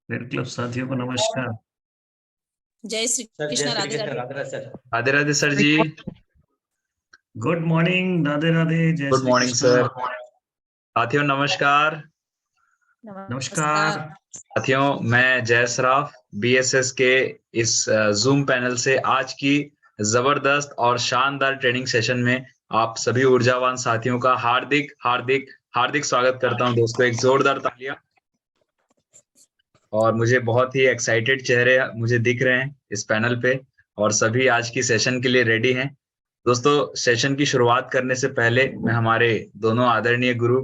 Red club साथियों को नमस्कार। जय श्री सर, जय कृष्ण। श्री राधे कृष्ण। राधे। राधे राधे सर। राधे राधे सर जी। गुड मॉर्निंग, राधे राधे, जय good Shri morning Krishna. Sir. साथियों नमस्कार। नमस्कार। साथियों, मैं जय श्राफ बीएसएस के इस जूम पैनल से आज की जबरदस्त और शानदार ट्रेनिंग सेशन में आप सभी ऊर्जावान साथियों का हार्दिक हार्दिक हार्दिक स्वागत करता हूं। दोस्तों, एक जोरदार तालियां। और मुझे बहुत ही एक्साइटेड चेहरे मुझे दिख रहे हैं इस पैनल पे, और सभी आज की सेशन के लिए रेडी हैं। दोस्तों, सेशन की शुरुआत करने से पहले मैं हमारे दोनों आदरणीय गुरु,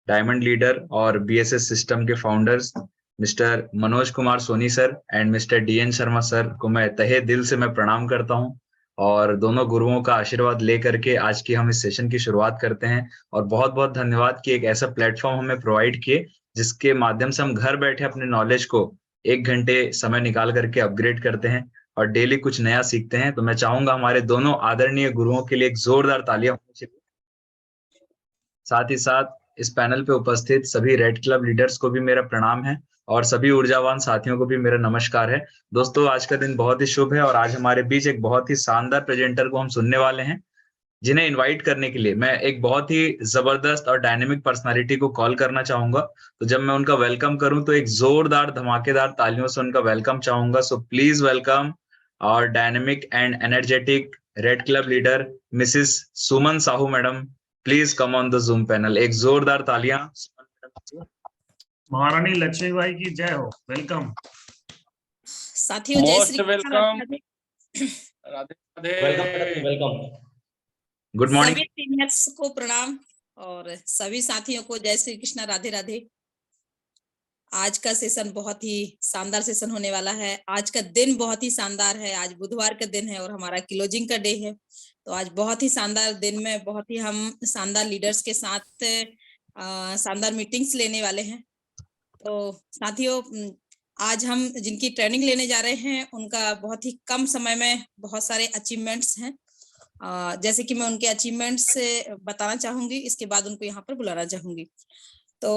डायमंड लीडर और बीएसएस सिस्टम के founders mister Manoj Kumar Soni sir and mister DN Sharma sir को मैं तहे दिल से मैं प्रणाम करता हूं, और दोनों गुरुओं का आशीर्वाद लेकर के आज की हम इस सेशन की शुरुआत करते हैं। और बहुत बहुत धन्यवाद कि एक ऐसा प्लेटफॉर्म हमें प्रोवाइड किए जिसके माध्यम से हम घर बैठे अपने नॉलेज को 1 घंटे समय निकाल करके अपग्रेड करते हैं और डेली कुछ नया सीखते हैं। तो मैं चाहूंगा हमारे दोनों आदरणीय गुरुओं के लिए एक जोरदार तालियां होनी चाहिए। साथ ही साथ इस पैनल पे उपस्थित सभी रेड क्लब लीडर्स को भी मेरा प्रणाम है, और सभी ऊर्जावान साथियों को भी मेरा नमस्कार है। दोस्तों, आज का दिन बहुत ही शुभ है और आज हमारे बीच एक बहुत ही शानदार प्रेजेंटर को हम सुनने वाले हैं, जिन्हें इनवाइट करने के लिए मैं एक बहुत ही जबरदस्त और डायनेमिक पर्सनालिटी को कॉल करना चाहूंगा। तो जब मैं उनका वेलकम करूं तो एक जोरदार धमाकेदार तालियों से उनका वेलकम चाहूंगा। सो प्लीज वेलकम और dynamic and energetic red club leader Mrs Suman Sahu madam. Please come on the zoom panel. एक जोरदार तालियां सुमन मैडम। महारानी लक्ष्मीबाई की जय हो। वेलकम साथियों, जय most Shri Krishna. Welcome. Radhe Radhe Radhe. Welcome welcome. Good morning. सभी सीनियर्स को प्रणाम और सभी साथियों को जय श्री कृष्ण। राधे राधे। आज का सेशन बहुत ही शानदार सेशन होने वाला है। आज का दिन बहुत ही शानदार है। आज बुधवार का दिन है और हमारा क्लोजिंग का डे है। तो आज बहुत ही शानदार दिन में बहुत ही हम शानदार लीडर्स के साथ शानदार मीटिंग्स लेने वाले हैं। तो साथियों, आज हम जिनकी ट्रेनिंग लेने जा रहे हैं उनका बहुत ही कम समय में बहुत सारे अचीवमेंट्स हैं। जैसे कि मैं उनके अचीवमेंट्स बताना चाहूंगी, इसके बाद उनको यहाँ पर बुलाना चाहूंगी। तो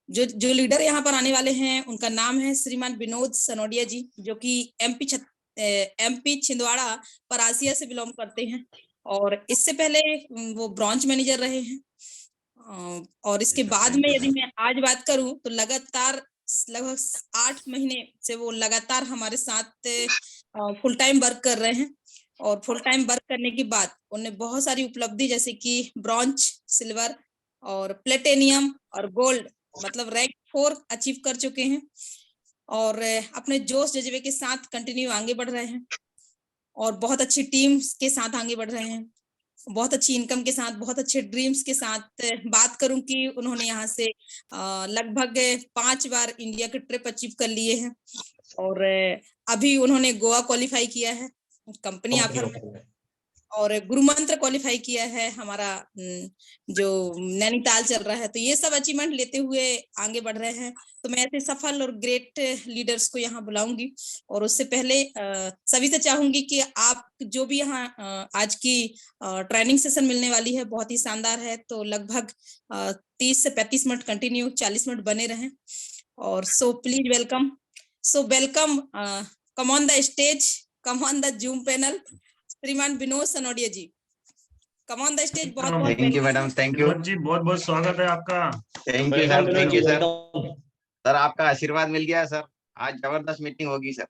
जो लीडर यहाँ पर आने वाले हैं उनका नाम है श्रीमान विनोद सनोडिया जी, जो कि एमपी छिंदवाड़ा परासिया से बिलोंग करते हैं और इससे पहले वो ब्रांच मैनेजर रहे हैं। और इसके बाद में यदि मैं आज बात करूं तो लगातार लगभग 8 महीने से वो लगातार हमारे साथ फुल टाइम वर्क कर रहे हैं। और फुल टाइम वर्क करने के बाद उन्हें बहुत सारी उपलब्धि जैसे कि ब्रॉन्ज, सिल्वर और प्लेटिनियम और गोल्ड मतलब रैंक 4 अचीव कर चुके हैं और अपने जोश जज्बे के साथ कंटिन्यू आगे बढ़ रहे हैं और बहुत अच्छी टीम्स के साथ आगे बढ़ रहे हैं, बहुत अच्छी इनकम के साथ, बहुत अच्छे ड्रीम्स के साथ। बात करूं कि उन्होंने यहाँ से लगभग 5 बार इंडिया के ट्रिप अचीव कर लिए हैं और अभी उन्होंने गोवा क्वालिफाई किया है कंपनी ऑफर में, और गुरु मंत्र क्वालिफाई किया है हमारा जो नैनीताल चल रहा है। तो ये सब अचीवमेंट लेते हुए आगे बढ़ रहे हैं। तो मैं ऐसे सफल और ग्रेट लीडर्स को यहाँ बुलाऊंगी और उससे पहले सभी से चाहूंगी कि आप जो भी यहाँ आज की ट्रेनिंग सेशन मिलने वाली है बहुत ही शानदार है, तो लगभग 30 से 35 मिनट कंटिन्यू 40 मिनट बने रहें। और so please welcome. So welcome, come on the stage, come on the zoom panel, Shriman Vinod Sanodia ji, come on the stage. बहुत बहुत thank you madam, thank you जी, बहुत बहुत स्वागत है आपका। Thank you sir, thank you sir. Sir आपका आशीर्वाद मिल गया सर, आज जबरदस्त मीटिंग होगी सर।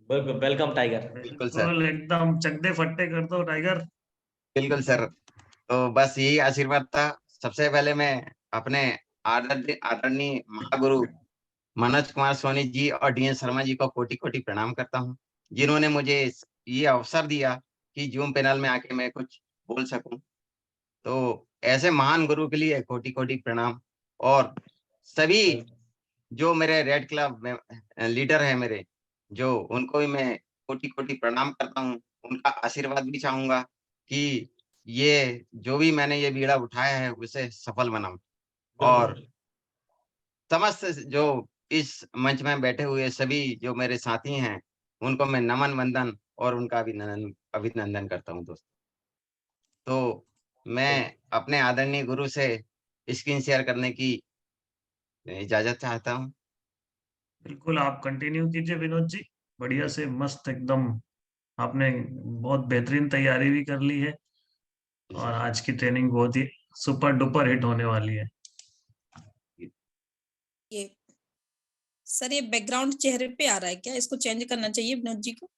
बिल्कुल वेलकम टाइगर। बिल्कुल सर, एकदम चकदे फट्टे कर दो टाइगर। बिल्कुल सर। तो बस यही आशीर्वाद था। सबसे पहले मैं अपने आदरणीय महागुरु मनोज कुमार सोनी जी और डीएन शर्मा जी को कोटि कोटि प्रणाम करता हूँ, जिन्होंने मुझे ये अवसर दिया कि जूम पैनल में आके मैं कुछ बोल सकूं। तो ऐसे महान गुरु के लिए कोटि कोटि प्रणाम। और सभी जो मेरे रेड क्लब में लीडर है मेरे, जो उनको भी मैं कोटि कोटि प्रणाम करता हूँ। उनका आशीर्वाद भी चाहूंगा कि ये जो भी मैंने ये बीड़ा उठाया है उसे सफल बनाऊं। और समस्त जो इस मंच में बैठे हुए सभी जो मेरे साथी हैं उनको मैं नमन वंदन और उनका अभिनंदन करता हूँ दोस्तों। तो मैं अपने आदरणीय गुरु से स्क्रीन शेयर करने की इजाजत चाहता हूँ। बिल्कुल, आप कंटिन्यू कीजिए विनोद जी, बढ़िया से मस्त एकदम। आपने बहुत बेहतरीन तैयारी भी कर ली है और आज की ट्रेनिंग बहुत ही सुपर डुपर हिट होने वाली है। ये सर, ये बैकग्राउंड चेहरे पे आ रहा है क्या? इसको चेंज करना चाहिए विनोद जी को।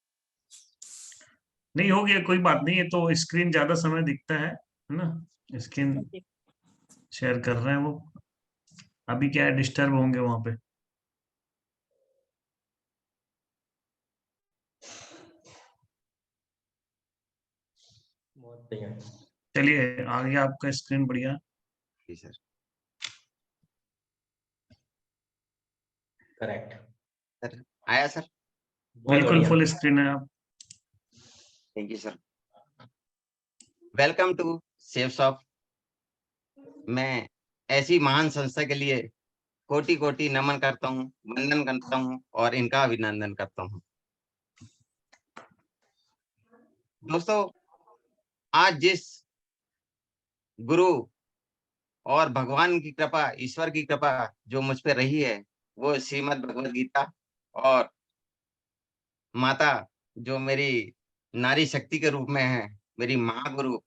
नहीं हो गया, कोई बात नहीं, है तो स्क्रीन ज्यादा समय दिखता है ना। Screen okay. शेयर कर रहे हैं वो, अभी क्या है, डिस्टर्ब होंगे वहां पे। बहुत बढ़िया। चलिए आ गया आपका स्क्रीन, बढ़िया। जी सर। करेक्ट। सर आया सर? बहुत बिल्कुल बढ़िया। फुल स्क्रीन है आप। Thank you sir. Welcome to Safe Shop. मैं ऐसी महान संस्था के लिए कोटि कोटि नमन करता हूँ, वंदन करता हूँ और इनका अभिनंदन करता हूँ। दोस्तों, आज जिस गुरु और भगवान की कृपा, ईश्वर की कृपा जो मुझ पे रही है, वो श्रीमद् भगवद गीता और माता जो मेरी नारी शक्ति के रूप में है, मेरी महागुरु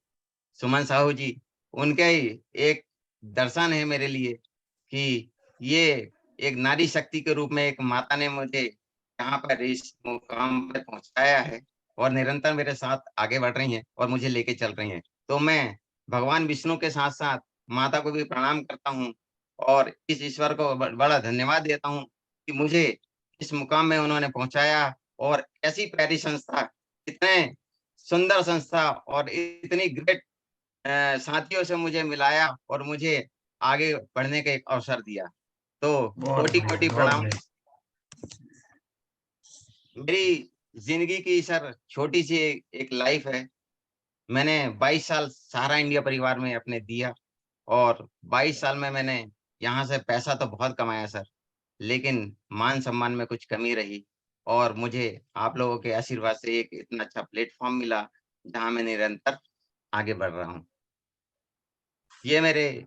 सुमन साहू जी, उनके ही एक दर्शन है मेरे लिए कि ये एक नारी शक्ति के रूप में एक माता ने मुझे यहाँ पर इस मुकाम पे पहुंचाया है और निरंतर मेरे साथ आगे बढ़ रही हैं और मुझे लेके चल रही हैं। तो मैं भगवान विष्णु के साथ साथ माता को भी प्रणाम करता हूँ और इस ईश्वर को बड़ा धन्यवाद देता हूँ कि मुझे इस मुकाम में उन्होंने पहुंचाया और ऐसी प्यारी संस्था, इतने सुंदर संस्था और इतनी ग्रेट साथियों से मुझे मिलाया और मुझे आगे बढ़ने का एक अवसर दिया। तो बहुत कोटि बढ़िया, कोटि बहुत प्रणाम। बढ़िया। मेरी जिंदगी की सर छोटी सी एक लाइफ है। मैंने 22 साल सहारा इंडिया परिवार में अपने दिया और 22 साल में मैंने यहाँ से पैसा तो बहुत कमाया सर, लेकिन मान सम्मान में कुछ कमी रही और मुझे आप लोगों के आशीर्वाद से एक इतना अच्छा प्लेटफॉर्म मिला जहाँ मैं निरंतर आगे बढ़ रहा हूँ। ये मेरे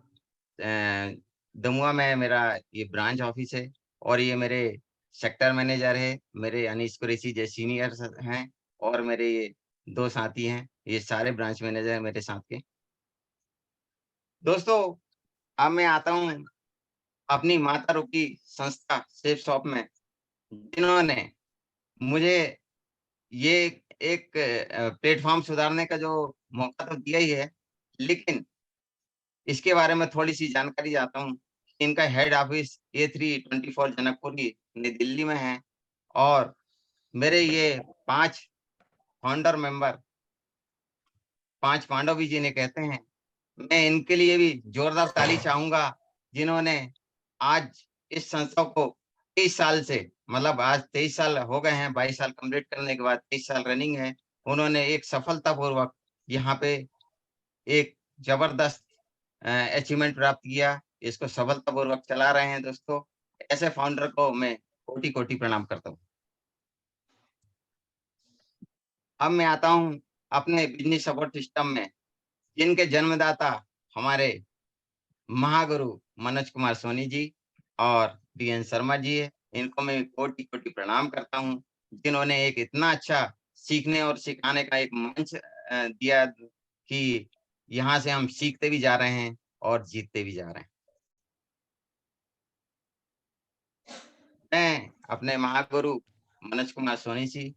दमुआ में मेरा ये ब्रांच ऑफिस है और ये मेरे सेक्टर मैनेजर है, मेरे अनीश कुरैशी जो सीनियर हैं और मेरे ये 2 साथी हैं, ये सारे ब्रांच मैनेजर हैं मेरे साथ के। दोस्तों, अब मैं आता हूँ अपनी माता रूपी संस्था सेफ शॉप में, जिन्होंने मुझे ये एक प्लेटफॉर्म सुधारने का जो मौका तो दिया ही है, लेकिन इसके बारे में थोड़ी-सी जानकारी चाहता हूँ। इनका हेड ऑफिस A324 जनकपुरी नई दिल्ली में है और मेरे ये 5 फाउंडर मेंबर, 5 पांडव भी जिन्हें कहते हैं, मैं इनके लिए भी जोरदार ताली चाहूँगा, जिन्होंने आज इस संस्था को 23 साल से, मतलब आज 23 साल हो गए हैं, 22 साल कंप्लीट करने के बाद 23 साल रनिंग है। उन्होंने एक सफलतापूर्वक यहाँ पे एक जबरदस्त अचीवमेंट प्राप्त किया, इसको सफलतापूर्वक चला रहे हैं दोस्तों। ऐसे फाउंडर को मैं कोटि-कोटि प्रणाम करता हूँ। अब मैं आता हूँ अपने बिज़नेस सपोर्ट सिस्टम में, जिनके जन्मदाता हमारे महागुरु मनोज कुमार सोनी जी और DN शर्मा जी है। इनको मैं कोटि-कोटि प्रणाम करता हूँ, जिन्होंने एक इतना अच्छा सीखने और सिखाने का एक मंच दिया कि यहाँ से हम सीखते भी जा रहे हैं और जीतते भी जा रहे हैं। मैं अपने महागुरु मनोज कुमार सोनी जी,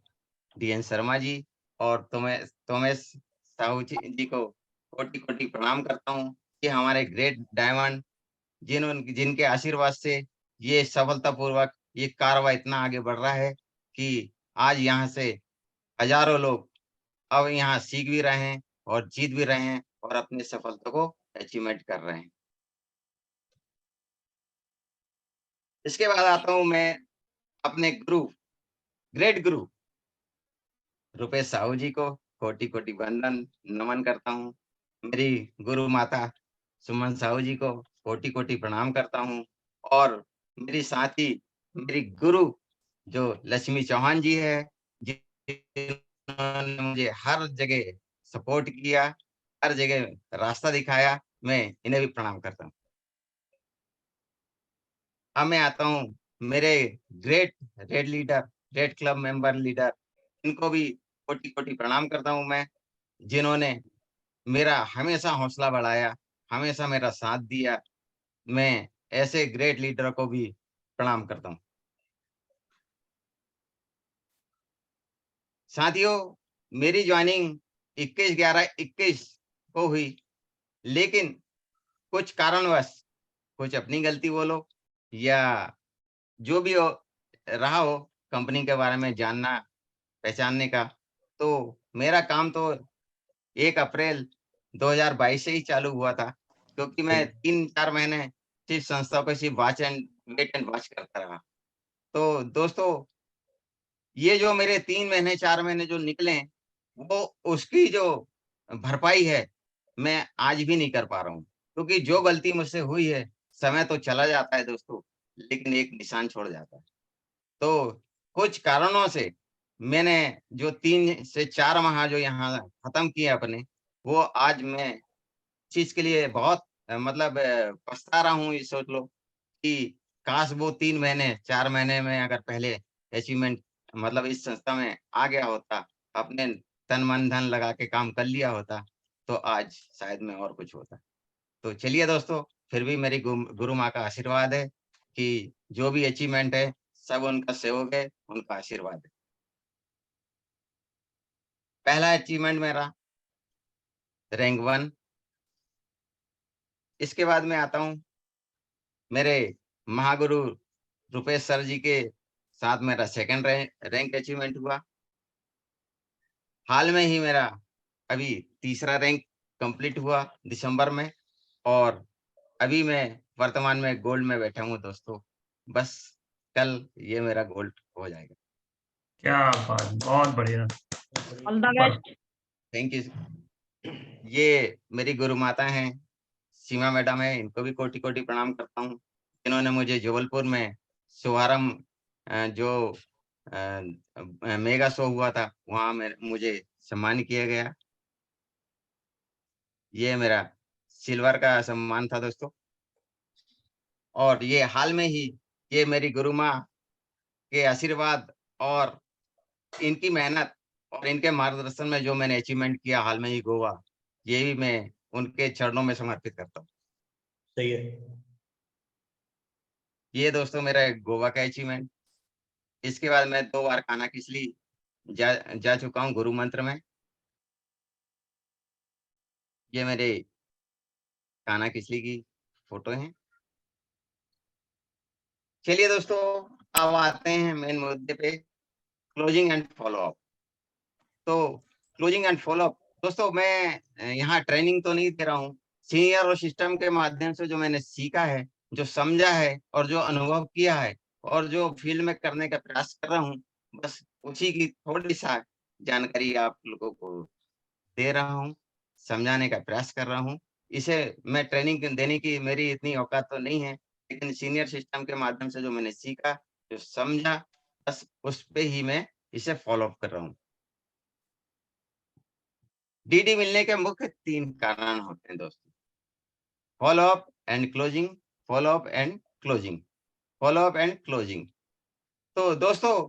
DN शर्मा जी और तोमेश साहू जी को कोटि-कोटि प्रणाम करता हूँ। ये हमारे ग्रेट डायमंड, जिनके आशीर्वाद से ये सफलतापूर्वक ये कारवां इतना आगे बढ़ रहा है कि आज यहाँ से हजारों लोग अब यहाँ सीख भी रहे हैं और जीत भी रहे हैं और अपनी सफलता को अचीवमेंट कर रहे हैं। इसके बाद आता हूँ मैं अपने गुरु, ग्रेट गुरु रुपेश साहू जी को कोटि-कोटि वंदन, नमन करता हूँ। मेरी गुरु माता सुमन साहू जी को कोटि-कोटि प्रणाम करता हूँ और मेरी साथी, मेरी गुरु जो लक्ष्मी चौहान जी है, जिन्होंने मुझे हर जगह सपोर्ट किया, हर जगह रास्ता दिखाया, मैं इन्हें भी प्रणाम करता हूँ। अब मैं आता हूँ मेरे great red leader, red club member leader, इनको भी कोटि कोटि प्रणाम करता हूं मैं, जिन्होंने मेरा हमेशा हौसला बढ़ाया, हमेशा मेरा साथ दिया। मैं ऐसे ग्रेट लीडर को भी प्रणाम करता हूं। साथियों, मेरी ज्वाइनिंग 21/11/21 को हुई, लेकिन कुछ कारणवश, कुछ अपनी गलती बोलो या जो भी हो रहा हो कंपनी के बारे में जानना पहचानने का, तो मेरा काम तो 1 अप्रैल 2022 से ही चालू हुआ था, क्योंकि मैं 3-4 महीने सिर्फ संस्थाओं को सिर्फ वेट एंड वॉच करता रहा। तो दोस्तों, ये जो मेरे 3 महीने 4 महीने जो निकले, वो उसकी जो भरपाई है, मैं आज भी नहीं कर पा रहा हूँ। क्योंकि जो गलती मुझसे हुई है, समय तो चला जाता है दोस्तों, लेकिन एक निशान छोड़ जाता है। तो कुछ कारणों से मैंने जो 3 से 4 माह जो यहाँ खत्म किए अपने, वो आज मैं चीज़ के लिए बहुत मतलब पछता रहा हूँ, ये सोच लो कि काश वो 3 महीने, 4 महीने में अगर पहले अचीवमेंट मतलब इस संस्था में आ गया होता, अपने तन, मन, धन लगा के काम कर लिया होता, तो आज शायद मैं और कुछ होता। तो चलिए दोस्तों, फिर भी मेरी गुरु माँ का आशीर्वाद है कि जो भी अचीवमेंट है, सब उनका सहयोग है, उनका आशीर्वाद है। पहला अचीवमेंट मेरा रैंक 1। इसके बाद मैं आता हूँ, मेरे महागुरु रुपेश सर जी के साथ मेरा सेकंड रैंक अचीवमेंट हुआ। हाल में ही मेरा अभी तीसरा रैंक कंप्लीट हुआ दिसंबर में, और अभी मैं वर्तमान में गोल्ड में बैठा हूँ दोस्तों। बस कल ये मेरा गोल्ड हो जाएगा। क्या बात, बहुत बढ़िया। All the super. Best. Thank you. ये मेरी गुरु माता हैं, सीमा मैडम है, इनको भी कोटि कोटि प्रणाम करता हूँ, इन्होंने मुझे जबलपुर में शुभारंभ जो मेगा शो हुआ था, वहां में मुझे सम्मान किया गया। ये मेरा सिल्वर का सम्मान था दोस्तों। और ये हाल में ही, ये मेरी गुरु माँ के आशीर्वाद और इनकी मेहनत और इनके मार्गदर्शन में जो मैंने अचीवमेंट किया हाल में ही गोवा, ये भी मैं उनके चरणों में समर्पित करता हूँ। सही है। ये दोस्तों मेरा गोवा का अचीवमेंट। इसके बाद मैं 2 बार कान्हा किसली जा चुका हूँ गुरु मंत्र में। ये मेरे कान्हा किसली की फोटो है। चलिए दोस्तों, अब आते हैं मेन मुद्दे पे, क्लोजिंग एंड फॉलो अप। तो क्लोजिंग एंड फॉलो अप दोस्तों, मैं यहाँ ट्रेनिंग तो नहीं दे रहा हूँ, सीनियर और सिस्टम के माध्यम से जो मैंने सीखा है, जो समझा है और जो अनुभव किया है और जो फील्ड में करने का प्रयास कर रहा हूँ, बस उसी की थोड़ी सा जानकारी आप लोगों को दे रहा हूँ, समझाने का प्रयास कर रहा हूँ। इसे मैं ट्रेनिंग देने की मेरी इतनी औकात तो नहीं है, लेकिन सीनियर सिस्टम के माध्यम से जो मैंने सीखा, जो समझा, बस उस पे ही मैं इसे फॉलो अप कर रहा हूँ। डीडी मिलने के मुख्य 3 कारण होते हैं दोस्तों, follow up and closing, follow up and closing, follow up and closing. तो दोस्तों,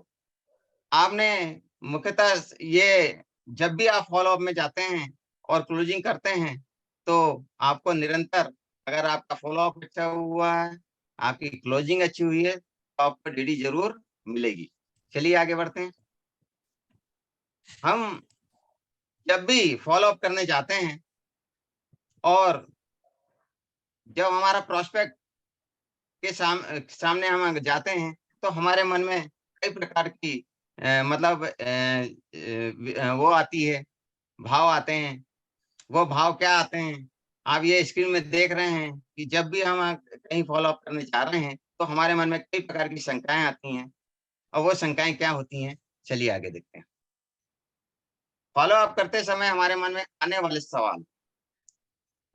आपने मुख्यतः ये जब भी आप फॉलो अप में जाते हैं और क्लोजिंग करते हैं, तो आपको निरंतर, अगर आपका फॉलो अप अच्छा हुआ है, आपकी क्लोजिंग अच्छी हुई है, तो आपको डीडी ज़रूर मिलेगी। चलिए आगे बढ़ते हैं। हम जब भी फॉलो अप करने जाते हैं और जब हमारा प्रोस्पेक्ट के सामने हम जाते हैं, तो हमारे मन में कई प्रकार की मतलब वो आती है, भाव आते हैं। वो भाव क्या आते हैं? आप ये स्क्रीन में देख रहे हैं कि जब भी हम कहीं फ़ॉलो अप करने जा रहे हैं, तो हमारे मन में कई प्रकार की शंकाएँ आती हैं, और वो शंकाएँ क्या होती हैं? चलिए आगे देखते हैं। फ़ॉलो अप करते समय हमारे मन में आने वाले सवाल,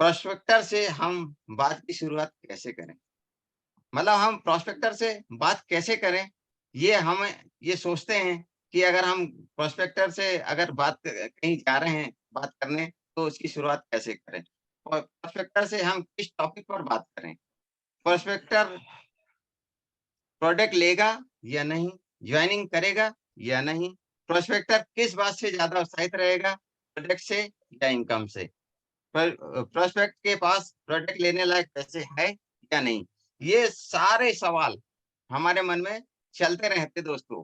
प्रोस्पेक्टर से हम बात की शुरुआत कैसे करें? मतलब हम प्रोस्पेक्टर से बात कैसे करें? ये हम ये सोचते हैं कि अगर हम प्रोस्पेक्टर से अगर बात कहीं जा रहे हैं बात करने, तो उसकी शुरुआत कैसे करें? और प्रोस्पेक्टर से हम किस टॉपिक पर बात करें? प्रोस्पेक्टर प्रोडक्ट लेगा या नहीं, ज्वाइनिंग करेगा या नहीं, प्रोस्पेक्टर किस बात से ज्यादा उत्साहित रहेगा, प्रोडक्ट से या इनकम से, प्रोस्पेक्ट के पास प्रोडक्ट लेने लायक पैसे है या नहीं। ये सारे सवाल हमारे मन में चलते रहते दोस्तों।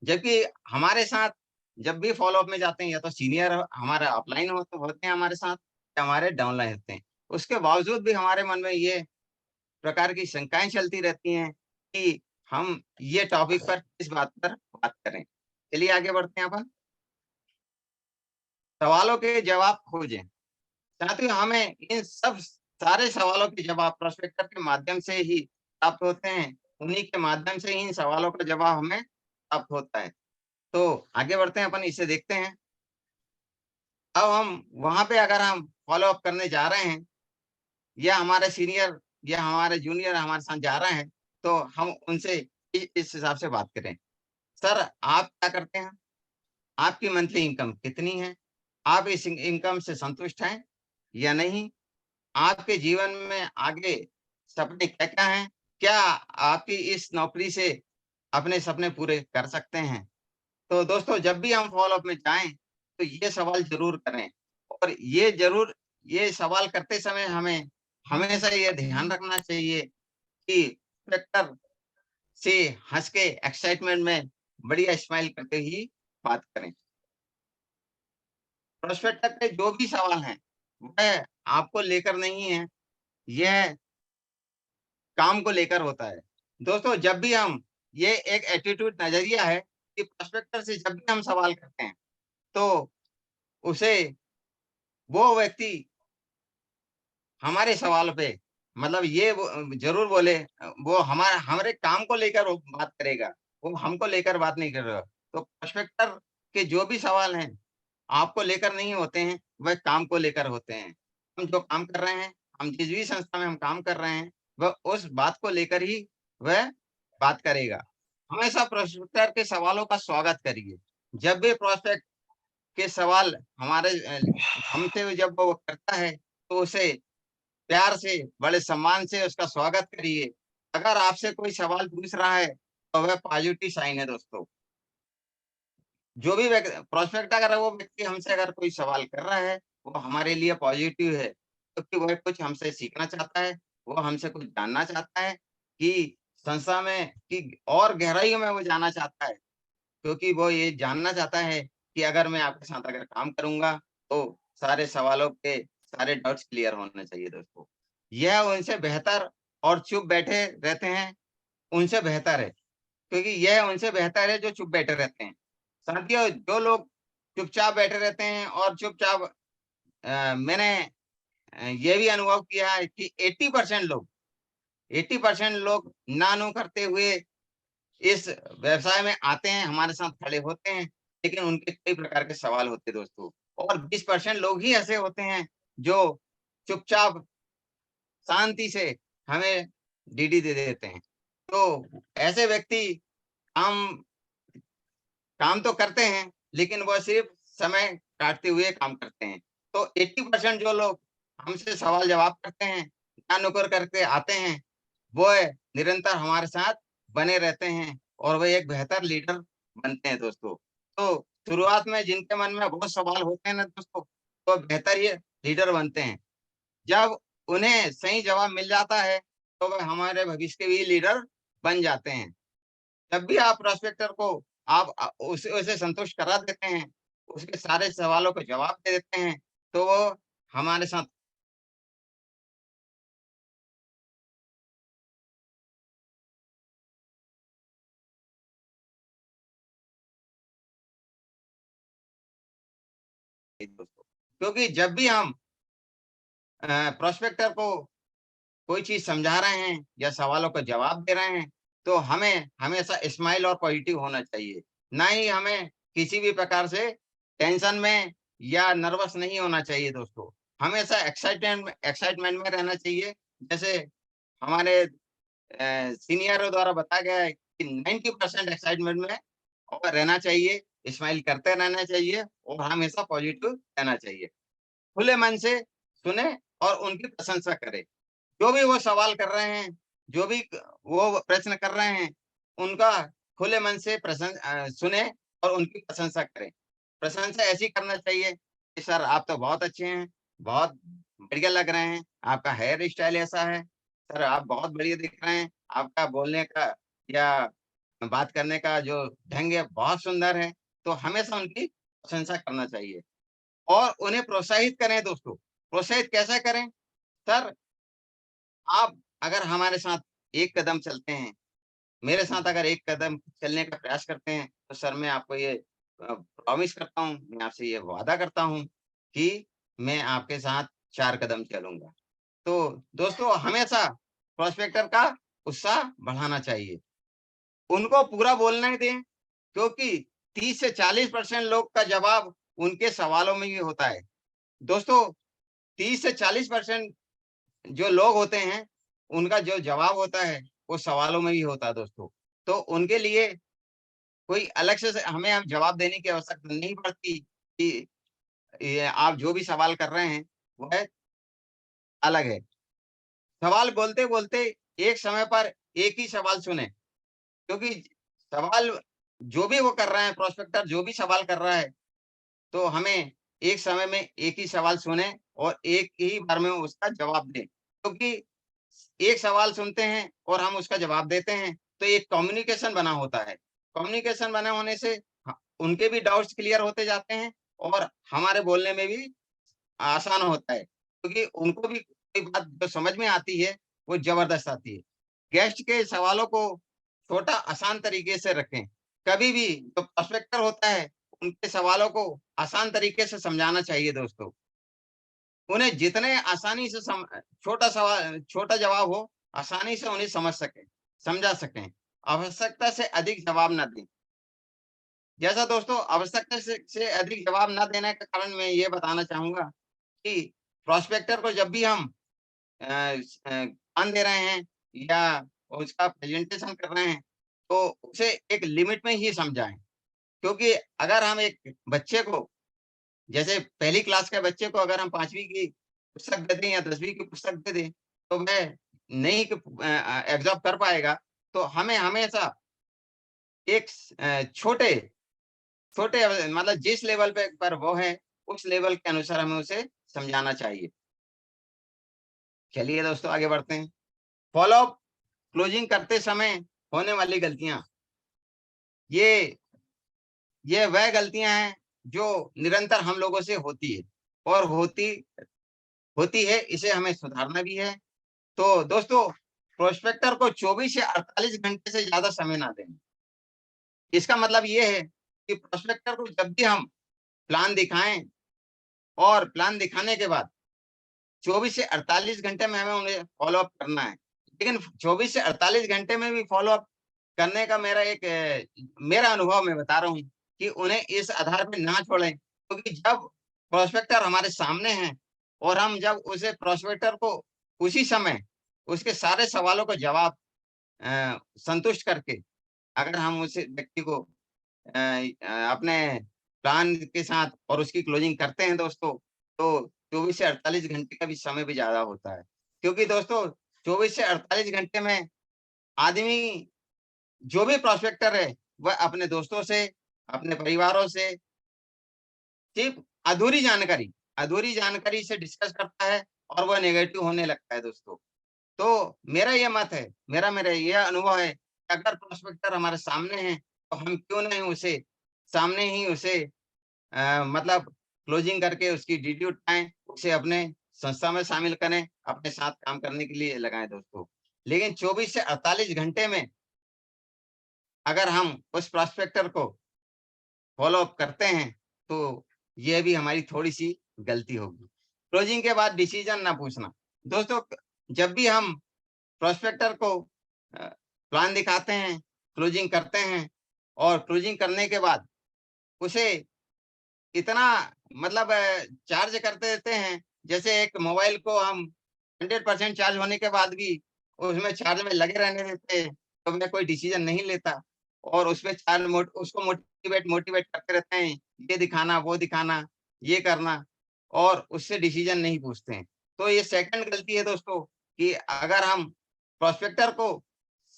जबकि हमारे साथ जब भी फॉलोअप में जाते हैं, या तो सीनियर हमारे अपलाइन होते हैं हमारे साथ, या हमारे डाउनलाइन होते हैं, उसके बावजूद भी हमारे मन में ये प्रकार की शंकाएं चलती रहती हैं कि हम ये टॉपिक पर किस बात पर बात करें। चलिए आगे बढ़ते हैं अपन। सवालों के जवाब खोजें। साथियों, हमें इन सब सारे सवालों के जवाब प्रोस्पेक्टर के माध्यम से ही प्राप्त होते हैं। उन्हीं के माध्यम से ही इन सवालों का जवाब हमें प्राप्त होता है। तो आगे बढ़ते हैं अपन, इसे देखते हैं। अब हम वहां पे अगर हम फॉलो अप करने जा रहे हैं, या हमारे सीनियर या हमारे जूनियर हमारे साथ जा रहे हैं, तो हम उनसे इस हिसाब से बात करें। सर, आप क्या करते हैं? आपकी मंथली इनकम कितनी है? आप इस इनकम से संतुष्ट हैं या नहीं? आपके जीवन में आगे सपने क्या-क्या हैं? क्या आपकी इस नौकरी से अपने सपने पूरे कर सकते हैं? तो दोस्तों, जब भी हम फॉलो अप में जाएं, तो ये सवाल जरूर करें, और ये सवाल करते समय हमें हमेशा ये ध्यान रखना चाहिए कि प्रोस्पेक्टर से हंस के एक्साइटमेंट में बढ़िया स्माइल करके ही बात करें। प्रोस्पेक्टर के जो भी सवाल हैं, वह आपको लेकर नहीं है, यह काम को लेकर होता है। दोस्तों, जब भी हम ये एक एटीट्यूड नजरिया है कि प्रोस्पेक्टर से जब भी हम सवाल करते हैं, तो उसे वो व्यक्ति हमारे सवाल पे मतलब ये जरूर बोले, वो हमारे काम को लेकर वो बात करेगा, वो हमको लेकर बात नहीं कर रहा। तो प्रोस्पेक्टर के जो भी सवाल हैं, आपको लेकर नहीं होते हैं, वह काम को लेकर होते हैं। हम जो काम कर रहे हैं, हम जिस भी संस्था में हम काम कर रहे हैं, वह उस बात को लेकर ही वह बात करेगा। हमेशा प्रोस्पेक्टर के सवालों का स्वागत करिए। जब भी प्रोस्पेक्ट के सवाल हमारे हमसे जब वो करता है, तो उसे प्यार से, बड़े सम्मान से उसका स्वागत करिए। अगर आपसे कोई सवाल पूछ रहा है, तो वह पॉजिटिव साइन है दोस्तों। जो भी प्रोस्पेक्ट अगर वो व्यक्ति हमसे अगर कोई सवाल कर रहा है, वो हमारे लिए पॉजिटिव है, क्योंकि वह कुछ हमसे सीखना चाहता है, वो हमसे कुछ जानना चाहता है कि संस्था में की और गहराइयों में वो जानना चाहता है, क्योंकि वो ये जानना चाहता है कि अगर मैं आपके साथ अगर काम करूँगा, तो सारे सवालों के सारे डाउट्स क्लियर होने चाहिए दोस्तों। यह उनसे बेहतर और चुप बैठे रहते हैं, उनसे बेहतर है, क्योंकि यह उनसे बेहतर है जो चुप बैठे रहते हैं। साथियों, जो लोग चुपचाप बैठे रहते हैं और चुपचाप मैंने ये भी अनुभव किया है कि 80% लोग ना-नु करते हुए इस व्यवसाय में आते हैं, हमारे साथ खड़े होते हैं, लेकिन उनके कई प्रकार के सवाल होते हैं दोस्तों। और 20% लोग ही ऐसे होते हैं जो चुपचाप शांति से हमें डीडी दे देते हैं। तो ऐसे व्यक्ति काम काम तो करते हैं, लेकिन वो सिर्फ समय काटते हुए काम करते हैं। तो 80% जो लोग हमसे सवाल जवाब करते हैं, ना-नुकुर करके आते हैं, वो निरंतर हमारे साथ बने रहते हैं, और वो एक बेहतर लीडर बनते हैं दोस्तों। तो शुरुआत में जिनके मन में बहुत सवाल होते हैं ना दोस्तों, तो बेहतर ये लीडर बनते हैं। जब उन्हें सही जवाब मिल जाता है, तो वह हमारे भविष्य के भी लीडर बन जाते हैं। जब भी आप प्रोस्पेक्टर को आप उसे संतुष्ट करा देते हैं, उसके सारे सवालों को जवाब दे देते हैं, तो वो हमारे साथ दोस्तों, क्योंकि जब भी हम प्रोस्पेक्टर को कोई चीज समझा रहे हैं या सवालों का जवाब दे रहे हैं, तो हमें हमेशा स्माइल और पॉजिटिव होना चाहिए। ना ही हमें किसी भी प्रकार से टेंशन में या नर्वस नहीं होना चाहिए दोस्तों। हमेशा एक्साइटमेंट में रहना चाहिए। जैसे हमारे सीनियरों द्वारा बताया गया है कि 90% एक्साइटमेंट में और रहना चाहिए, स्माइल करते रहना चाहिए, और हमेशा पॉजिटिव रहना चाहिए। खुले मन से सुने और उनकी प्रशंसा करें। जो भी वो सवाल कर रहे हैं, जो भी वो प्रश्न कर रहे हैं, उनका खुले मन से सुने और उनकी प्रशंसा करें। प्रशंसा ऐसी करना चाहिए कि सर आप तो बहुत अच्छे हैं, बहुत बढ़िया लग रहे हैं, आपका हेयर स्टाइल ऐसा है, सर आप बहुत बढ़िया दिख रहे हैं, आपका बोलने का या बात करने का जो ढंग है बहुत सुंदर है। तो हमेशा उनकी प्रशंसा करना चाहिए और उन्हें प्रोत्साहित करें दोस्तों। प्रोत्साहित कैसे करें? सर आप अगर हमारे साथ एक कदम चलते हैं, मेरे साथ अगर एक कदम चलने का प्रयास करते हैं, तो सर मैं आपको ये प्रॉमिस करता हूँ, मैं आपसे ये वादा करता हूँ कि मैं आपके साथ 4 कदम चलूँगा। तो दोस्तों हमेशा प्रोस्पेक्टर का उत्साह बढ़ाना चाहिए। उनको पूरा बोलने दें, क्योंकि 30 से 40% लोग का जवाब उनके सवालों में ही होता है। दोस्तों 30 से 40% जो लोग होते हैं, उनका जो जवाब होता है, वो सवालों में ही होता है दोस्तों। तो उनके लिए कोई अलग से हमें अब जवाब देने की आवश्यकता नहीं पड़ती कि ये आप जो भी सवाल कर रहे हैं, वह अलग है। सवाल बोलते-बोलते एक समय पर एक ही सवाल सुनें, क्योंकि सवाल जो भी वो कर रहे हैं, प्रोस्पेक्टर जो भी सवाल कर रहा है, तो हमें एक समय में एक ही सवाल सुनें और एक ही बार में उसका जवाब दें। क्योंकि एक सवाल सुनते हैं और हम उसका जवाब देते हैं, तो एक कम्युनिकेशन बना होता है। कम्युनिकेशन बने होने से उनके भी डाउट्स क्लियर होते जाते हैं और हमारे बोलने में भी आसान होता है, क्योंकि उनको भी कोई बात जो समझ में आती है, वो ज़बरदस्त आती है। गेस्ट के सवालों को छोटा आसान तरीके से रखें। कभी भी जो प्रोस्पेक्टर होता है, उनके सवालों को आसान तरीके से समझाना चाहिए दोस्तों। उन्हें जितने आसानी से छोटा जवाब हो, आसानी से उन्हें समझ सकें, समझा सकें। आवश्यकता से अधिक जवाब ना दें। जैसा दोस्तों आवश्यकता से अधिक जवाब ना देने का कारण मैं ये बताना चाहूँगा कि प्रोस्पेक्टर को जब भी हम ज्ञान दे रहे हैं या उसका प्रेजेंटेशन कर रहे हैं, तो उसे एक लिमिट में ही समझाएँ। क्योंकि अगर हम एक बच्चे को जैसे पहली क्लास के बच्चे को अगर हम 5वीं की पुस्तक दे दें या 10वीं की पुस्तक दे दें, तो वह नहीं एब्ज़ॉर्ब कर पाएगा। तो हमें हमेशा एक छोटे छोटे मतलब जिस लेवल पे पर वो है, उस लेवल के अनुसार हमें उसे समझाना चाहिए। चलिए दोस्तों आगे बढ़ते हैं। फ़ॉलो अप क्लोजिंग करते समय होने वाली गलतियाँ। ये ये वह गलतियाँ हैं जो निरंतर हम लोगों से होती है और होती होती है, इसे हमें सुधारना भी है। तो दोस्तों प्रोस्पेक्टर को 24 से 48 घंटे से ज़्यादा समय ना दें। इसका मतलब ये है कि प्रोस्पेक्टर को जब भी हम प्लान दिखाएँ और प्लान दिखाने के बाद 24 से 48 घंटे में हमें उन्हें फ़ॉलो अप करना है। लेकिन 24 से 48 घंटे में भी फ़ॉलो अप करने का मेरा अनुभव मैं बता रहा हूँ कि उन्हें इस आधार पे ना छोड़ें, क्योंकि जब प्रोस्पेक्टर हमारे सामने हैं और हम जब उसे प्रोस्पेक्टर को उसी समय उसके सारे सवालों का जवाब संतुष्ट करके अगर हम उस व्यक्ति को अपने प्लान के साथ और उसकी क्लोजिंग करते हैं दोस्तों, तो 24 से 48 घंटे का भी समय भी ज़्यादा होता है। क्योंकि दोस्तों 24 से 48 घंटे में आदमी जो भी प्रोस्पेक्टर है, वह अपने दोस्तों से, अपने परिवारों से सिर्फ़ अधूरी जानकारी से डिस्कस करता है और वह नेगेटिव होने लगता है दोस्तों। तो मेरा ये मत है, मेरा ये अनुभव है कि अगर प्रोस्पेक्टर हमारे सामने है, तो हम क्यों नहीं उसे सामने ही उसे मतलब क्लोजिंग करके उसकी ड्यूटी उठाएँ, उसे अपने संस्था में शामिल करें, अपने साथ काम करने के लिए लगाएँ दोस्तों। लेकिन 24 से 48 घंटे में अगर हम उस प्रोस्पेक्टर को फ़ॉलो अप करते हैं, तो ये भी हमारी थोड़ी-सी गलती होगी। क्लोजिंग के बाद डिसीज़न ना पूछना। दोस्तों जब भी हम प्रोस्पेक्टर को प्लान दिखाते हैं, क्लोजिंग करते हैं और क्लोजिंग करने के बाद उसे इतना मतलब चार्ज करते देते हैं, जैसे एक मोबाइल को हम 100% चार्ज होने के बाद भी उसमें चार्ज में लगे रहने देते हैं, तो वह कोई डिसीज़न नहीं लेता और उसमें उसको मोटिवेट करते रहते हैं, ये दिखाना, वो दिखाना, ये करना और उससे डिसीज़न नहीं पूछते हैं। तो ये सेकंड गलती है दोस्तों कि अगर हम प्रोस्पेक्टर को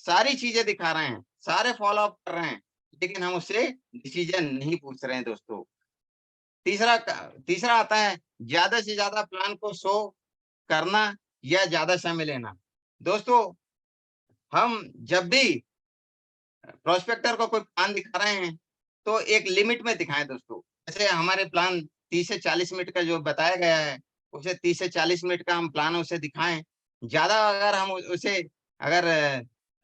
सारी चीज़ें दिखा रहे हैं, सारे फॉलो अप कर रहे हैं, लेकिन हम उससे डिसीजन नहीं पूछ रहे हैं दोस्तों। तीसरा आता है ज्यादा से ज्यादा प्लान को शो करना या ज्यादा समय लेना। दोस्तों, हम जब भी प्रोस्पेक्टर को कोई प्लान दिखा रहे हैं तो एक लिमिट में दिखाएं दोस्तों। जैसे हमारे प्लान 30 से 40 मिनट का जो बताया गया है, उसे 30 से 40 मिनट का हम प्लान उसे दिखाएं। ज्यादा अगर हम उसे अगर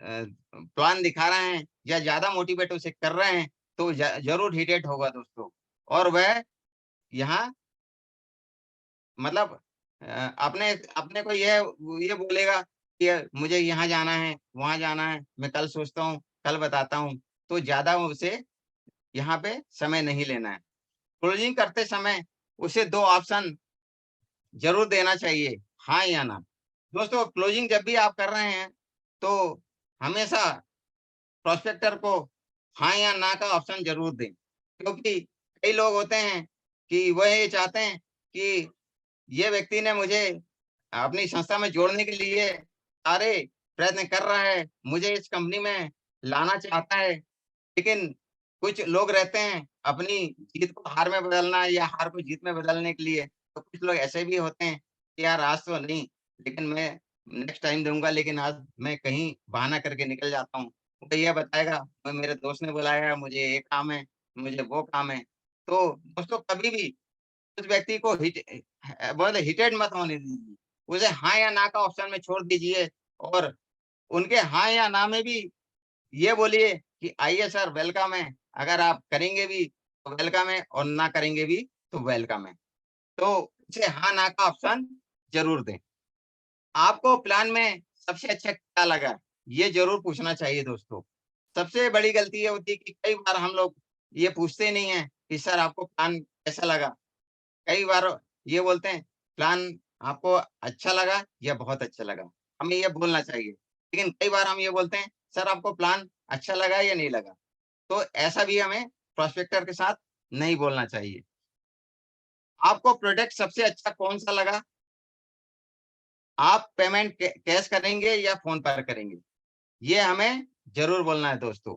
प्लान दिखा रहे हैं या ज्यादा मोटिवेट उसे कर रहे हैं तो जरूर हिटेट होगा दोस्तों। और वह यहाँ मतलब अपने अपने को ये बोलेगा कि मुझे यहाँ जाना है, वहां जाना है, मैं कल सोचता हूँ, कल बताता हूँ। तो ज्यादा उसे यहाँ पे समय नहीं लेना है। क्लोजिंग करते समय उसे 2 ऑप्शन जरूर देना चाहिए, हाँ या ना। दोस्तों, क्लोजिंग जब भी आप कर रहे हैं तो हमेशा प्रोस्पेक्टर को हाँ या ना का ऑप्शन जरूर दें, क्योंकि कई लोग होते हैं कि वह ये चाहते हैं कि ये व्यक्ति ने मुझे अपनी संस्था में जोड़ने के लिए सारे प्रयत्न कर रहा है, मुझे इस कंपनी में लाना चाहता है। लेकिन कुछ लोग रहते हैं अपनी जीत को हार में बदलना या हार को जीत में बदलने के लिए। तो कुछ लोग ऐसे भी होते हैं कि यार आज तो नहीं, लेकिन मैं नेक्स्ट टाइम दूंगा, लेकिन आज मैं कहीं बहाना करके निकल जाता हूँ। वो ये बताएगा मैं मेरे दोस्त ने बुलाया है, मुझे ये काम है, मुझे वो काम है। तो दोस्तों, कभी भी उस व्यक्ति को हिटेड मत होने दीजिए। उसे हाँ या ना का ऑप्शन में छोड़ दीजिए और उनके हाँ या ना में भी ये बोलिए कि आइए सर, वेलकम है। अगर आप करेंगे भी तो वेलकम है और ना करेंगे भी तो वेलकम है। तो उसे हाँ ना का ऑप्शन जरूर दें। आपको प्लान में सबसे अच्छा क्या लगा, ये जरूर पूछना चाहिए दोस्तों। सबसे बड़ी गलती ये होती है कि कई बार हम लोग ये पूछते नहीं है कि सर आपको प्लान कैसा लगा। कई बार ये बोलते हैं प्लान आपको अच्छा लगा या बहुत अच्छा लगा, हमें ये बोलना चाहिए। लेकिन कई बार हम ये बोलते हैं सर आपको प्लान अच्छा लगा या नहीं लगा। तो ऐसा भी हमें प्रोस्पेक्टर के साथ नहीं बोलना चाहिए। आपको प्रोडक्ट सबसे अच्छा कौन सा लगा, आप पेमेंट कैश करेंगे या फोन पर करेंगे, ये हमें जरूर बोलना है दोस्तों।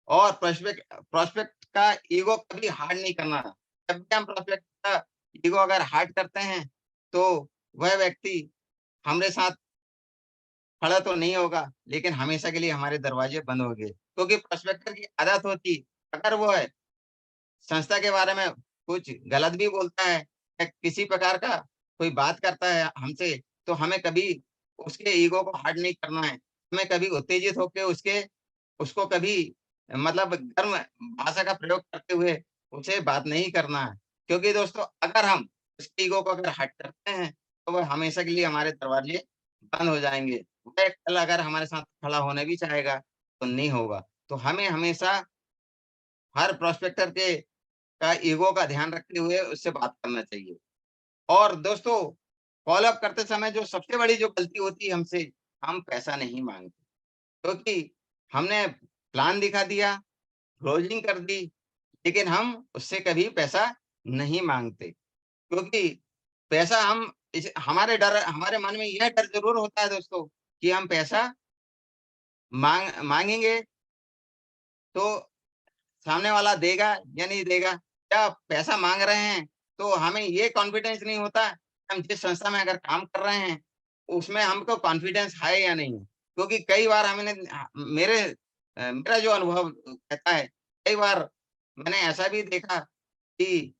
और प्रोस्पेक्ट का ईगो कभी हार्ड नहीं करना। जब भी हम प्रोस्पेक्ट का ईगो अगर हार्ड करते हैं तो वह व्यक्ति हमारे साथ खड़ा तो नहीं होगा, लेकिन हमेशा के लिए हमारे दरवाजे बंद हो गए। क्योंकि प्रोस्पेक्टर की आदत होती, अगर वो है संस्था के बारे में कुछ गलत भी बोलता है या किसी प्रकार का कोई बात करता है हमसे, तो हमें कभी उसके ईगो को हार्ड नहीं करना है। हमें कभी उत्तेजित होकर उसको कभी मतलब गर्म भाषा का प्रयोग करते हुए उसे बात नहीं करना है। क्योंकि दोस्तों, अगर हम उसके ईगो को अगर हट करते हैं तो वह हमेशा के लिए हमारे दरवाजे बंद हो जाएंगे। वह कल अगर हमारे साथ खड़ा होने भी चाहेगा तो नहीं होगा। तो हमें हमेशा हर प्रोस्पेक्टर के का ईगो का ध्यान रखते हुए उससे बात करना चाहिए। और दोस्तों, फॉलो अप करते समय जो सबसे बड़ी जो गलती होती है हमसे, हम पैसा नहीं मांगते। क्योंकि हमने प्लान दिखा दिया, क्लोजिंग कर दी, लेकिन हम उससे कभी पैसा नहीं मांगते। क्योंकि पैसा हम हमारे मन में यह डर ज़रूर होता है दोस्तों कि हम पैसा माँगेंगे तो सामने वाला देगा या नहीं देगा। या पैसा माँग रहे हैं तो हमें ये कॉन्फिडेंस नहीं होता, हम जिस संस्था में अगर काम कर रहे हैं, उसमें हमको कॉन्फिडेंस है या नहीं है। क्योंकि कई बार मेरा जो अनुभव कहता है, कई बार मैंने ऐसा भी देखा कि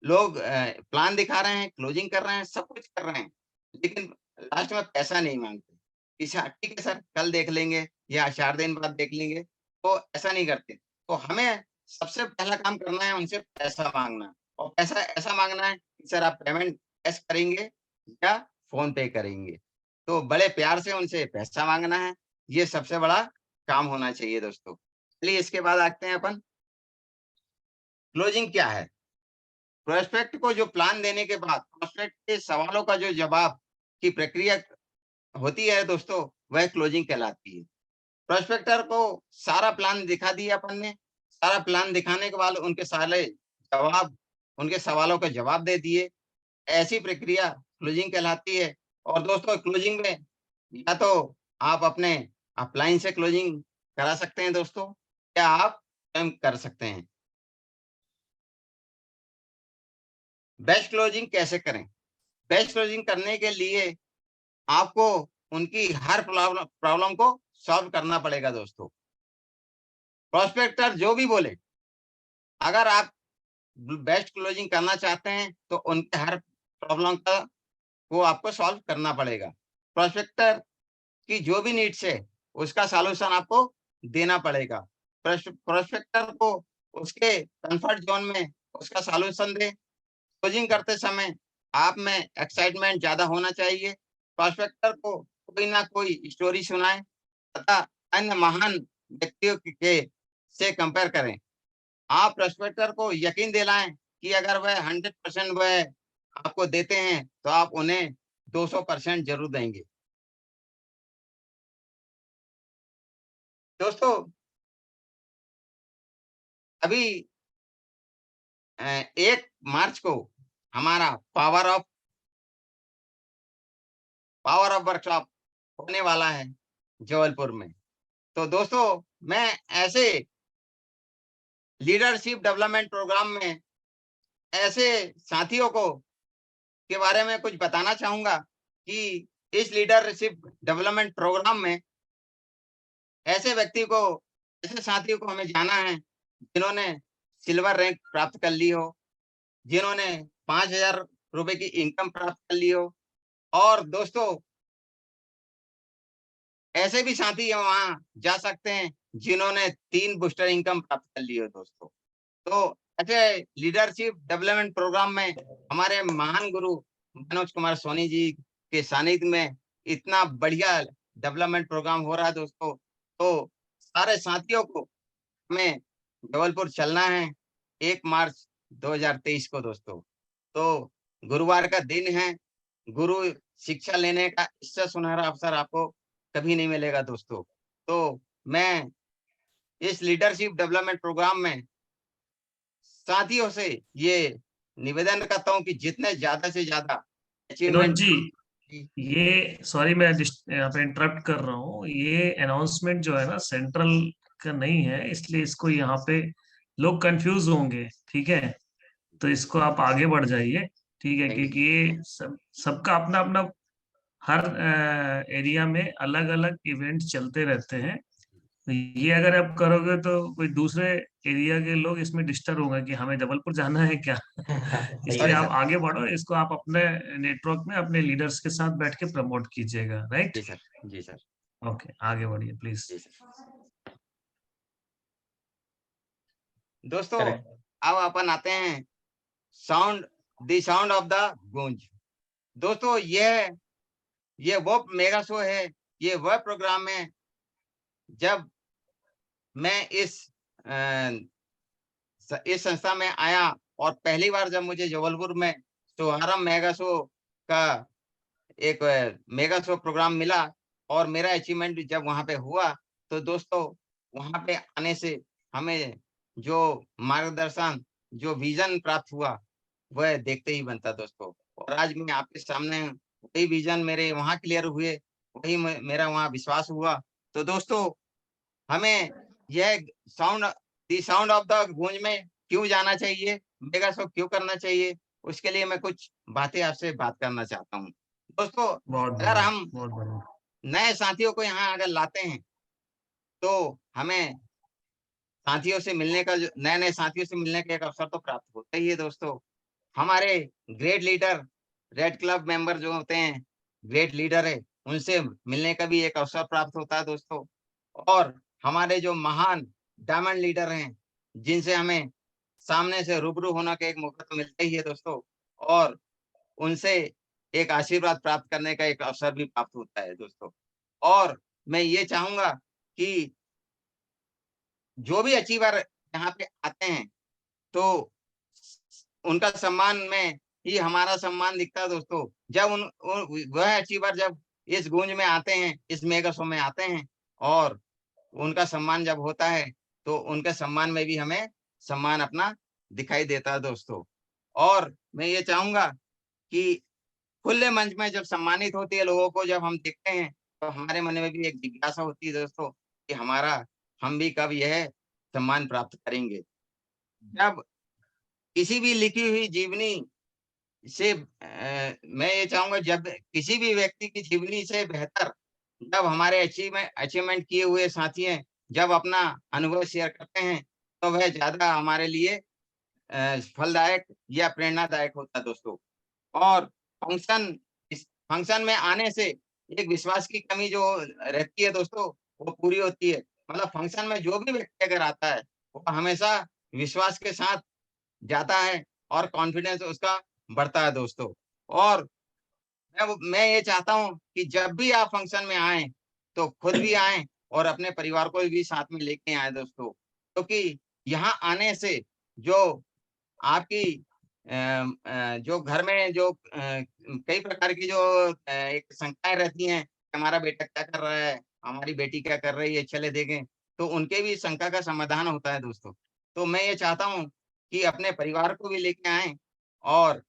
लोग प्लान दिखा रहे हैं, क्लोजिंग कर रहे हैं, सब कुछ कर रहे हैं, लेकिन लास्ट में पैसा नहीं माँगते। ठीक है सर, कल देख लेंगे या 4 दिन बाद देख लेंगे, तो ऐसा नहीं करते। तो हमें सबसे पहला काम करना है उनसे पैसा माँगना, और पैसा ऐसा माँगना है कि सर आप पेमेंट कैश करेंगे या फ़ोन पे करेंगे। तो बड़े प्यार से उनसे पैसा माँगना है, ये सबसे बड़ा काम होना चाहिए दोस्तों। चलिए इसके बाद आते हैं अपन, क्लोजिंग क्या है? प्रोस्पेक्ट को जो प्लान देने के बाद प्रोस्पेक्ट के सवालों का जो जवाब की प्रक्रिया होती है दोस्तों, वह क्लोजिंग कहलाती है। प्रोस्पेक्टर को सारा प्लान दिखा दिया अपन ने, सारा प्लान दिखाने के बाद उनके सवालों का जवाब दे दिए। ऐसी प्रक्रिया क्लोजिंग कहलाती है। और दोस्तों, क्लोजिंग में या तो आप अपने अपलाइन से क्लोजिंग करा सकते हैं दोस्तों, क्या आप स्वयं कर सकते हैं? बेस्ट क्लोजिंग कैसे करें? बेस्ट क्लोजिंग करने के लिए आपको उनकी हर प्रॉब्लम को सॉल्व करना पड़ेगा दोस्तों। प्रोस्पेक्टर जो भी बोले, अगर आप बेस्ट क्लोजिंग करना चाहते हैं तो उनके हर प्रॉब्लम का वो आपको सॉल्व करना पड़ेगा। प्रोस्पेक्टर की जो भी नीड्स है उसका सॉल्यूशन आपको देना पड़ेगा। प्रोस्पेक्टर को उसके कंफर्ट जोन में उसका सॉल्यूशन दे। क्लोजिंग करते समय आप में एक्साइटमेंट ज्यादा होना चाहिए। प्रोस्पेक्टर को कोई ना कोई स्टोरी सुनाए तथा अन्य महान व्यक्तियों के से कंपेयर करें। आप प्रोस्पेक्टर को यकीन दिलाएं कि अगर वह 100% वह आपको देते हैं तो आप उन्हें 200% जरूर देंगे। दोस्तों अभी 1 मार्च को हमारा पावर ऑफ वर्कशॉप होने वाला है जबलपुर में। तो दोस्तों मैं ऐसे लीडरशिप डेवलपमेंट प्रोग्राम में ऐसे साथियों को के बारे में कुछ बताना चाहूंगा कि इस लीडरशिप डेवलपमेंट प्रोग्राम में ऐसे व्यक्ति को, ऐसे साथियों को हमें जाना है जिन्होंने सिल्वर रैंक प्राप्त कर ली हो, जिन्होंने 5,000 रुपए की इनकम प्राप्त कर ली हो। और दोस्तों ऐसे भी साथी वहां जा सकते हैं जिन्होंने 3 बूस्टर इनकम प्राप्त कर ली हो दोस्तों। तो ऐसे लीडरशिप डेवलपमेंट प्रोग्राम में हमारे महान गुरु मनोज कुमार सोनी जी के सानिध्य में इतना बढ़िया डेवलपमेंट प्रोग्राम हो रहा है दोस्तों। तो सारे साथियों को हमें जबलपुर चलना है 1 मार्च 2023 को दोस्तों। तो गुरुवार का दिन है। गुरु शिक्षा लेने का इससे सुनहरा अवसर आपको कभी नहीं मिलेगा दोस्तों। तो मैं इस लीडरशिप डेवलपमेंट प्रोग्राम में साथियों से ये निवेदन करता हूँ कि जितने ज्यादा से ज्यादा विनोद अचीवमेंट। जी, ये सॉरी मैं यहाँ पे इंटरप्ट कर रहा हूँ। ये अनाउंसमेंट जो है ना सेंट्रल का नहीं है, इसलिए इसको यहाँ पे लोग कंफ्यूज होंगे, ठीक है? तो इसको आप आगे बढ़ जाइए, ठीक है? क्योंकि ये सबका अपना अपना हर एरिया में अलग अलग इवेंट चलते रहते हैं। तो ये अगर आप करोगे तो कोई दूसरे एरिया के लोग इसमें डिस्टर्ब होंगे कि हमें जबलपुर जाना है क्या। इसलिए आप आगे बढ़ो, इसको आप अपने नेटवर्क में अपने लीडर्स के साथ बैठ के प्रमोट कीजिएगा, राइट? जी सर, जी सर, ओके, आगे बढ़िए प्लीज। जी सर। दोस्तों करेक्ट। अब अपन आते हैं द साउंड ऑफ द गूंज। दोस्तों ये वो मेगा शो है, ये वह प्रोग्राम है जब मैं इस संस्था में आया और पहली बार जब मुझे जबलपुर में शुभारंभ मेगा शो का एक मेगा शो प्रोग्राम मिला और मेरा अचीवमेंट जब वहां पे हुआ, तो दोस्तों वहां पे आने से हमें जो मार्गदर्शन, जो विजन प्राप्त हुआ वह देखते ही बनता दोस्तों। और आज मैं आपके सामने वही विजन मेरे वहां क्लियर हुए, वही मेरा वहां विश्वास हुआ। तो दोस्तों हमें यह साउंड ऑफ द गूंज में क्यों जाना चाहिए, मेगा शो क्यों करना चाहिए, उसके लिए मैं कुछ बातें आपसे बात करना चाहता हूँ दोस्तों। बहुत अगर बढ़िया, हम बहुत बढ़िया। नए साथियों को यहाँ अगर लाते हैं तो हमें साथियों से मिलने का, जो नए नए साथियों से मिलने का एक अवसर तो प्राप्त होता ही है दोस्तों। हमारे great leader, red club member जो होते हैं, ग्रेट लीडर है, उनसे मिलने का भी एक अवसर प्राप्त होता है दोस्तों। और हमारे जो महान डायमंड लीडर हैं, जिनसे हमें सामने से रूबरू होने का एक मौका तो मिलता ही है दोस्तों। और उनसे एक आशीर्वाद प्राप्त करने का एक अवसर भी प्राप्त होता है दोस्तों। और मैं ये चाहूंगा कि जो भी अचीवर यहाँ पे आते हैं तो उनका सम्मान में ही हमारा सम्मान दिखता है दोस्तों। जब वह अचीवर जब इस गूंज में आते हैं, इस मेगा शो में आते हैं और उनका सम्मान जब होता है तो उनके सम्मान में भी हमें सम्मान अपना दिखाई देता है दोस्तों। और मैं ये चाहूंगा कि खुले मंच में जब सम्मानित होती है लोगों को जब हम देखते हैं तो हमारे मन में भी एक जिज्ञासा होती है दोस्तों कि हमारा हम भी कब यह सम्मान प्राप्त करेंगे। जब किसी भी लिखी हुई जीवनी से मैं ये चाहूंगा, जब किसी भी व्यक्ति की जीवनी से बेहतर जब हमारे अचीवमेंट किए हुए साथी हैं जब अपना अनुभव शेयर करते हैं, तो वह ज्यादा हमारे लिए फलदायक या प्रेरणादायक होता है दोस्तों। और इस फंक्शन में आने से एक विश्वास की कमी जो रहती है दोस्तों, वो पूरी होती है। मतलब फंक्शन में जो भी व्यक्ति अगर आता है, वो हमेशा विश्वास के साथ जाता है और कॉन्फिडेंस उसका बढ़ता है दोस्तों। और मैं ये चाहता हूँ कि जब भी आप फंक्शन में आए, तो खुद भी आए और अपने परिवार को भी साथ में लेके आए दोस्तों, क्योंकि यहाँ आने से जो आपकी जो घर में जो कई प्रकार की जो एक शंकाएं रहती हैं, हमारा बेटा क्या कर रहा है, हमारी बेटी क्या कर रही है, चले देखें, तो उनके भी शंका का समाधान होता है दोस्तों। तो मैं ये चाहता हूँ कि अपने परिवार को भी लेके आए और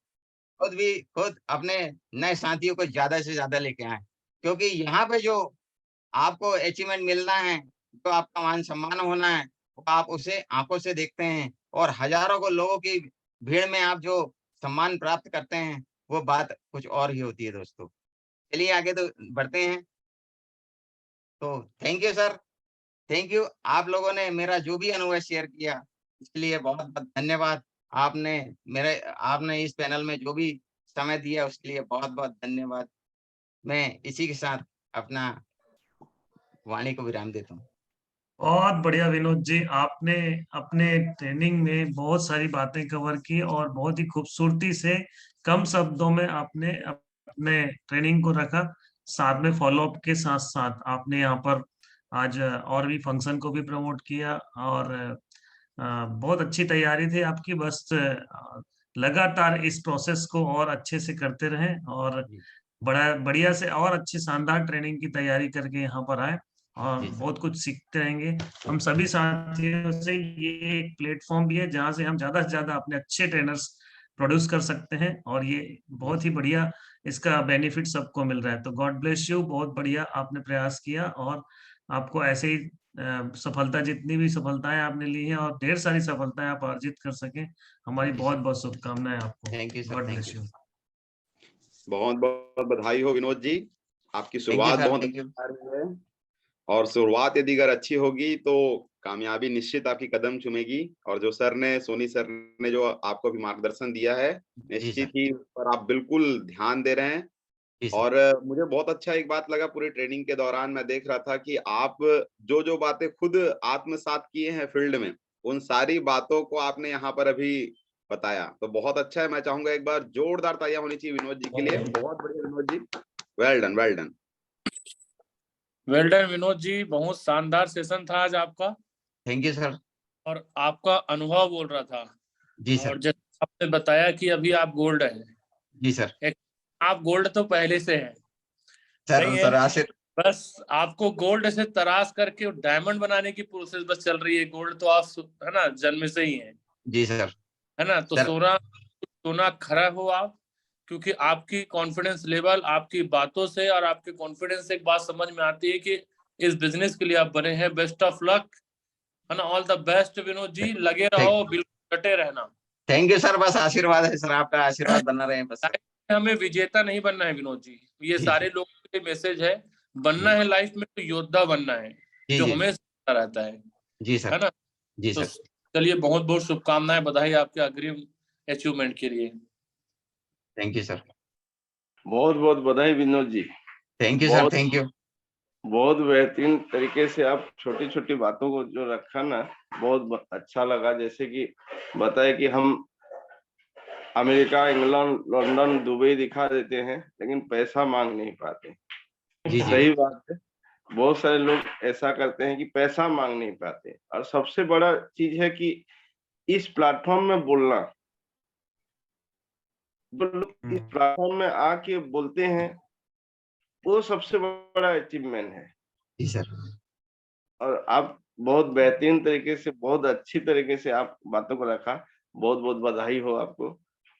खुद अपने नए साथियों को ज्यादा से ज्यादा लेके आए, क्योंकि यहाँ पे जो आपको अचीवमेंट मिलना है, जो आपका मान सम्मान होना है, वो आप उसे आंखों से देखते हैं, और हजारों को लोगों की भीड़ में आप जो सम्मान प्राप्त करते हैं, वो बात कुछ और ही होती है दोस्तों। चलिए आगे तो बढ़ते हैं। तो thank you sir, thank you. आप लोगों ने मेरा जो भी अनुभव शेयर किया, इसके लिए बहुत बहुत धन्यवाद। आपने इस पैनल में जो भी समय दिया, उसके लिए बहुत बहुत धन्यवाद। मैं इसी के साथ अपना वाणी को विराम देता हूँ। बहुत बढ़िया विनोद जी, आपने अपने ट्रेनिंग में बहुत सारी बातें कवर की और बहुत ही खूबसूरती से कम शब्दों में आपने अपने ट्रेनिंग को रखा। साथ में फॉलोअप के साथ साथ आपने यहाँ पर आज और भी फंक्शन को भी प्रमोट किया, और बहुत अच्छी तैयारी थी आपकी। बस लगातार इस प्रोसेस को और अच्छे से करते रहें, और बड़ा बढ़िया से और अच्छी शानदार ट्रेनिंग की तैयारी करके यहाँ पर आए, और जी सर। बहुत कुछ सीखते रहेंगे हम सभी साथियों से। ये एक प्लेटफॉर्म भी है जहाँ से हम ज्यादा से ज्यादा अपने अच्छे ट्रेनर्स प्रोड्यूस कर सकते हैं, और ये बहुत ही बढ़िया इसका बेनिफिट सबको मिल रहा है। तो गॉड ब्लेस यू, बहुत बढ़िया आपने प्रयास किया, और आपको ऐसे ही सफलता, जितनी भी सफलताएं आपने ली हैं और ढेर सारी सफलताएं आप अर्जित कर सकें, हमारी जी बहुत सर। बहुत शुभकामनाएं आपको। Thank you sir, God thank bless you. You. बहुत बहुत बधाई हो विनोद जी, आपकी थैंक यू शुरुआत सर, बहुत थैंक यू। अच्छी आ रही है। और शुरुआत यदि अगर अच्छी होगी तो कामयाबी निश्चित आपकी कदम चूमेगी। और जो सर ने, सोनी सर ने जो आपको भी मार्गदर्शन दिया है, जी निश्चित सर। ही उस पर आप बिल्कुल ध्यान दे रहे हैं। जी सर। और मुझे बहुत अच्छा एक बात लगा, पूरी ट्रेनिंग के दौरान मैं देख रहा था कि आप जो जो बातें खुद आत्मसात किए हैं फील्ड में, उन सारी बातों को आपने यहाँ पर अभी बताया, तो बहुत अच्छा है। मैं चाहूंगा एक बार जोरदार तालियां होनी चाहिए विनोद जी के लिए। बहुत बढ़िया Vinod ji, well done, well done. Well done Vinod ji, बहुत शानदार सेशन था आज आपका, थैंक यू सर। और आपका अनुभव बोल रहा था। जी और सर। जैसे आपने बताया कि अभी आप गोल्ड हैं, जी सर। आप गोल्ड तो पहले से हैं, सर नहीं है? सर आशीर्वाद। बस आपको गोल्ड से तराश करके डायमंड बनाने की प्रोसेस बस चल रही है। गोल्ड तो आप है ना, जन्म से ही है जी सर। ना? तो सर। सोना खरा हो आप, क्योंकि आपकी कॉन्फिडेंस लेवल, आपकी बातों से और आपके कॉन्फिडेंस से एक बात समझ में आती है कि इस बिजनेस के लिए आप बने हैं। बेस्ट ऑफ लक, है ना? All the best Vinod ji, लगे रहो, बिल्कुल डटे रहना। थैंक यू सर, बस आशीर्वाद है सर, आपका आशीर्वाद बना रहे हैं बस सर। हमें विजेता नहीं बनना है विनोद जी, ये जी सारे लोगों के मैसेज है। बनना जी है लाइफ में तो योद्धा बनना है, जी जो जी हमेशा रहता है जी सर। ना? जी तो सर। चलिए, बहुत बहुत शुभकामनाएं, बधाई आपके अग्रिम अचीवमेंट के लिए। Thank you sir. बहुत बहुत बधाई Vinod ji. Thank you sir, thank you. बहुत बेहतरीन तरीके से आप छोटी छोटी बातों को जो रखा ना, बहुत अच्छा लगा। जैसे कि बताए कि हम अमेरिका, इंग्लैंड, लंदन, दुबई दिखा देते हैं, लेकिन पैसा मांग नहीं पाते। जी जी। सही बात है। बहुत सारे लोग ऐसा करते हैं कि पैसा मांग नहीं पाते। और सबसे बड़ा चीज है कि इस प्लेटफॉर्म में बोलना, जो लोग इस प्लेटफॉर्म में आके बोलते हैं, वो सबसे बड़ा अचीवमेंट है। जी सर। और आप बहुत बेहतरीन तरीके से, बहुत अच्छी तरीके से आप बातों को रखा। बहुत बहुत बधाई हो आपको।